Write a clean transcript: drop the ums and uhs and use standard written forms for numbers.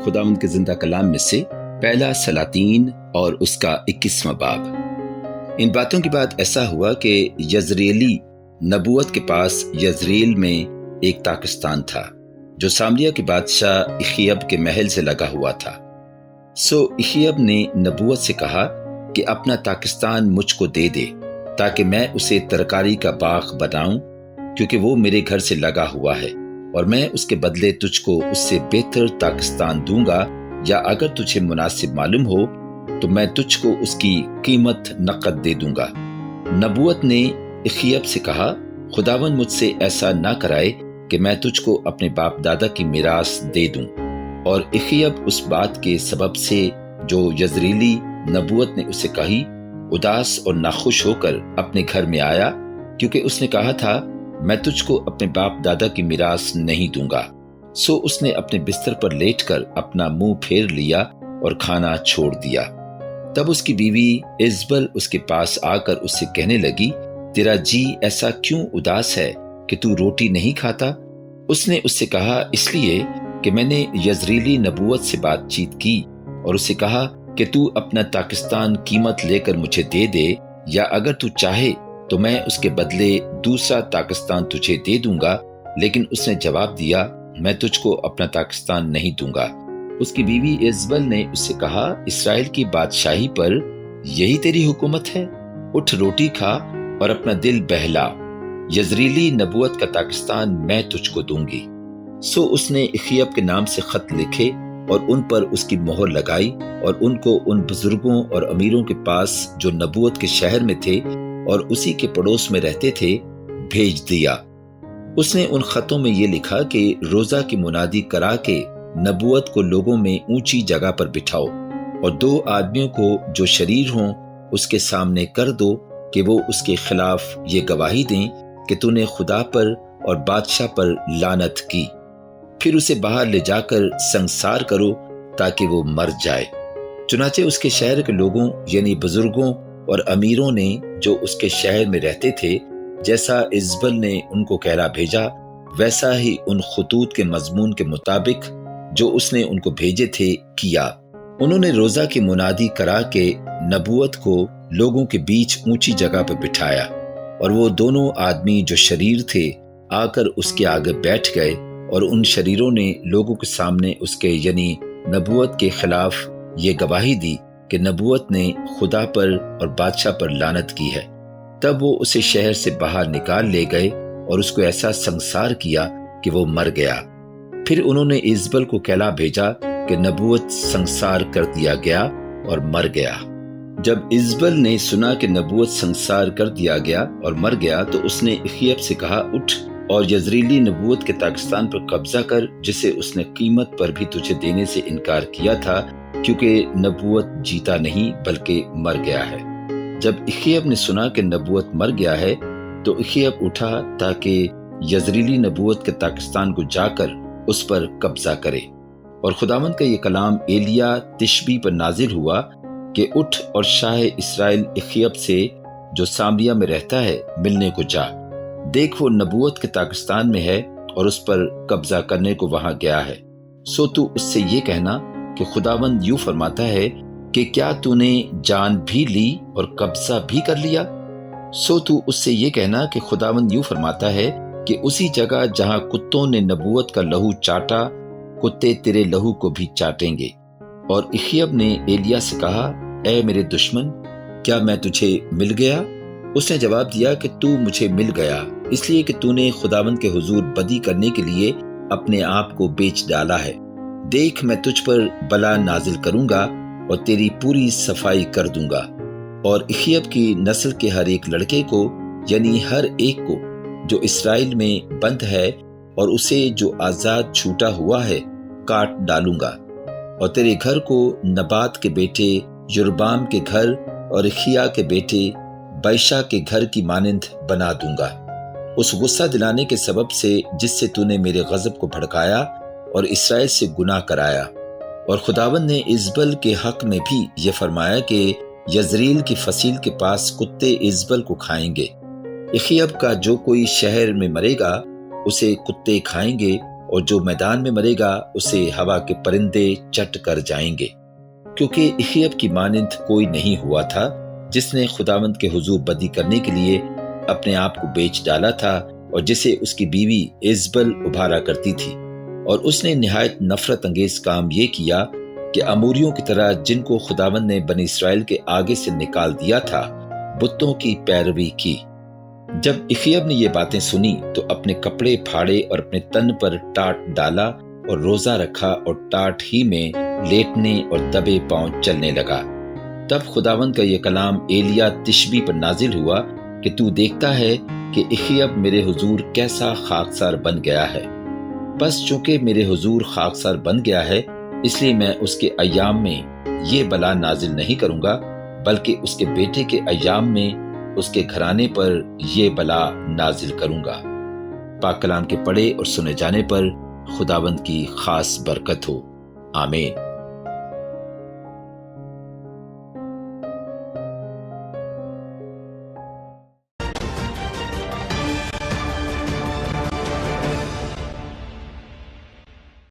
خداوند کے زندہ کلام میں سے پہلا سلاطین اور اس کا 21واں باب۔ ان باتوں کے بعد ایسا ہوا کہ یزریلی نبوت کے پاس یزریل میں ایک تاکستان تھا جو سامریہ کے بادشاہ اخیب کے محل سے لگا ہوا تھا۔ سو اخیب نے نبوت سے کہا کہ اپنا تاکستان مجھ کو دے دے تاکہ میں اسے ترکاری کا باغ بناؤں، کیونکہ وہ میرے گھر سے لگا ہوا ہے، اور میں اس کے بدلے تجھ کو اس سے بہتر تاکستان دوں گا، یا اگر تجھے مناسب معلوم ہو تو میں تجھ کو اس کی قیمت نقد دے دوں گا۔ نبوت نے اخیب سے کہا، خداوند مجھ سے ایسا نہ کرائے کہ میں تجھ کو اپنے باپ دادا کی میراث دے دوں۔ اور اخیب اس بات کے سبب سے جو یزریلی نبوت نے اسے کہی اداس اور ناخوش ہو کر اپنے گھر میں آیا، کیونکہ اس نے کہا تھا میں تجھ کو اپنے باپ دادا کی میراث نہیں دوں گا۔ سو اس نے اپنے بستر پر لیٹ کر اپنا منہ پھیر لیا اور کھانا چھوڑ دیا۔ تب اس کی بیوی ایزبل اس کے پاس آ کر اس سے کہنے لگی، تیرا جی ایسا کیوں اداس ہے کہ تو روٹی نہیں کھاتا؟ اس نے اس سے کہا، اس لیے کہ میں نے یزریلی نبوت سے بات چیت کی اور اسے کہا کہ تو اپنا تاکستان قیمت لے کر مجھے دے دے، یا اگر تو چاہے تو میں اس کے بدلے دوسرا تاکستان تجھے دے دوں گا۔ لیکن اس نے جواب دیا، میں تجھ کو اپنا تاکستان نہیں دوں گا۔ اس کی بیوی ایزبل نے اس سے کہا، اسرائیل کی بادشاہی پر یہی تیری حکومت ہے؟ اٹھ روٹی کھا اور اپنا دل بہلا، یزریلی نبوت کا تاکستان میں تجھ کو دوں گی۔ سو اس نے اخیب کے نام سے خط لکھے اور ان پر اس کی مہر لگائی، اور ان کو ان بزرگوں اور امیروں کے پاس جو نبوت کے شہر میں تھے اور اسی کے پڑوس میں رہتے تھے بھیج دیا۔ اس نے ان خطوں میں یہ لکھا کہ روزہ کی منادی کرا کے نبوت کو لوگوں میں اونچی جگہ پر بٹھاؤ، اور 2 آدمیوں کو جو شریر ہوں اس کے سامنے کر دو کہ وہ اس کے خلاف یہ گواہی دیں کہ تو نے خدا پر اور بادشاہ پر لعنت کی۔ پھر اسے باہر لے جا کر سنسار کرو تاکہ وہ مر جائے۔ چنانچہ اس کے شہر کے لوگوں یعنی بزرگوں اور امیروں نے جو اس کے شہر میں رہتے تھے، جیسا ایزبل نے ان کو کہلا بھیجا ویسا ہی ان خطوط کے مضمون کے مطابق جو اس نے ان کو بھیجے تھے کیا۔ انہوں نے روزہ کی منادی کرا کے نبوت کو لوگوں کے بیچ اونچی جگہ پر بٹھایا، اور وہ دونوں آدمی جو شریر تھے آ کر اس کے آگے بیٹھ گئے، اور ان شریروں نے لوگوں کے سامنے اس کے یعنی نبوت کے خلاف یہ گواہی دی کہ نبوت نے خدا پر اور بادشاہ پر لعنت کی ہے۔ تب وہ اسے شہر سے باہر نکال لے گئے اور اس کو ایسا سنسار کیا کہ وہ مر گیا۔ پھر انہوں نے ایزبل کو کہلا بھیجا کہ نبوت سنسار کر دیا گیا اور مر گیا۔ جب ایزبل نے سنا کہ نبوت سنسار کر دیا گیا اور مر گیا تو اس نے اخیب سے کہا، اٹھ اور یزریلی نبوت کے تاکستان پر قبضہ کر، جسے اس نے قیمت پر بھی تجھے دینے سے انکار کیا تھا، کیونکہ نبوت جیتا نہیں بلکہ مر گیا ہے۔ جب اخیب نے سنا کہ نبوت مر گیا ہے تو اخیب اٹھا تاکہ یزریلی نبوت کے تاکستان کو جا کر اس پر قبضہ کرے۔ اور خداوند کا یہ کلام ایلیا تشبی پر نازل ہوا کہ اٹھ اور شاہ اسرائیل اخیب سے جو سامریہ میں رہتا ہے ملنے کو جا، دیکھ وہ نبوت کے تاکستان میں ہے اور اس پر قبضہ کرنے کو وہاں گیا ہے۔ سو تو اس سے یہ کہنا کہ خداوند یوں فرماتا ہے کہ کیا تو نے جان بھی لی اور قبضہ بھی کر لیا؟ سو تو اس سے یہ کہنا کہ خداوند یوں فرماتا ہے کہ اسی جگہ جہاں کتوں نے نبوت کا لہو چاٹا، کتے تیرے لہو کو بھی چاٹیں گے۔ اور اخیب نے ایلیا سے کہا، اے میرے دشمن، کیا میں تجھے مل گیا؟ اس نے جواب دیا کہ تو مجھے مل گیا، اس لیے کہ تو نے خداوند کے حضور بدی کرنے کے لیے اپنے آپ کو بیچ ڈالا ہے۔ دیکھ میں تجھ پر بلا نازل کروں گا اور تیری پوری صفائی کر دوں گا، اور اخیب کی نسل کے ہر ایک لڑکے کو یعنی ہر ایک کو جو اسرائیل میں بند ہے اور اسے جو آزاد چھوٹا ہوا ہے کاٹ ڈالوں گا، اور تیرے گھر کو نبات کے بیٹے یربام کے گھر اور اخیا کے بیٹے بائشا کے گھر کی مانند بنا دوں گا، اس غصہ دلانے کے سبب سے جس سے تو نے میرے غضب کو بھڑکایا اور اسرائیل سے گناہ کرایا۔ اور خداوند نے ایزبل کے حق میں بھی یہ فرمایا کہ یزریل کی فصیل کے پاس کتے ایزبل کو کھائیں گے۔ اخیب کا جو کوئی شہر میں مرے گا اسے کتے کھائیں گے، اور جو میدان میں مرے گا اسے ہوا کے پرندے چٹ کر جائیں گے، کیونکہ اخیب کی مانند کوئی نہیں ہوا تھا جس نے خداوند کے حضور بدی کرنے کے لیے اپنے آپ کو بیچ ڈالا تھا، اور جسے اس کی بیوی ایزبل ابھارا کرتی تھی۔ اور اس نے نہایت نفرت انگیز کام یہ کیا کہ اموریوں کی طرح جن کو خداوند نے بنی اسرائیل کے آگے سے نکال دیا تھا بتوں کی پیروی کی۔ جب اخیب نے یہ باتیں سنی تو اپنے کپڑے پھاڑے اور اپنے تن پر ٹاٹ ڈالا اور روزہ رکھا اور ٹاٹ ہی میں لیٹنے اور دبے پاؤں چلنے لگا۔ تب خداوند کا یہ کلام ایلیا تشبی پر نازل ہوا کہ تو دیکھتا ہے کہ اخیب میرے حضور کیسا خاکسار بن گیا ہے، بس چونکہ میرے حضور خاکسار بن گیا ہے اس لیے میں اس کے ایام میں یہ بلا نازل نہیں کروں گا، بلکہ اس کے بیٹے کے ایام میں اس کے گھرانے پر یہ بلا نازل کروں گا۔ پاک کلام کے پڑھے اور سنے جانے پر خداوند کی خاص برکت ہو، آمین۔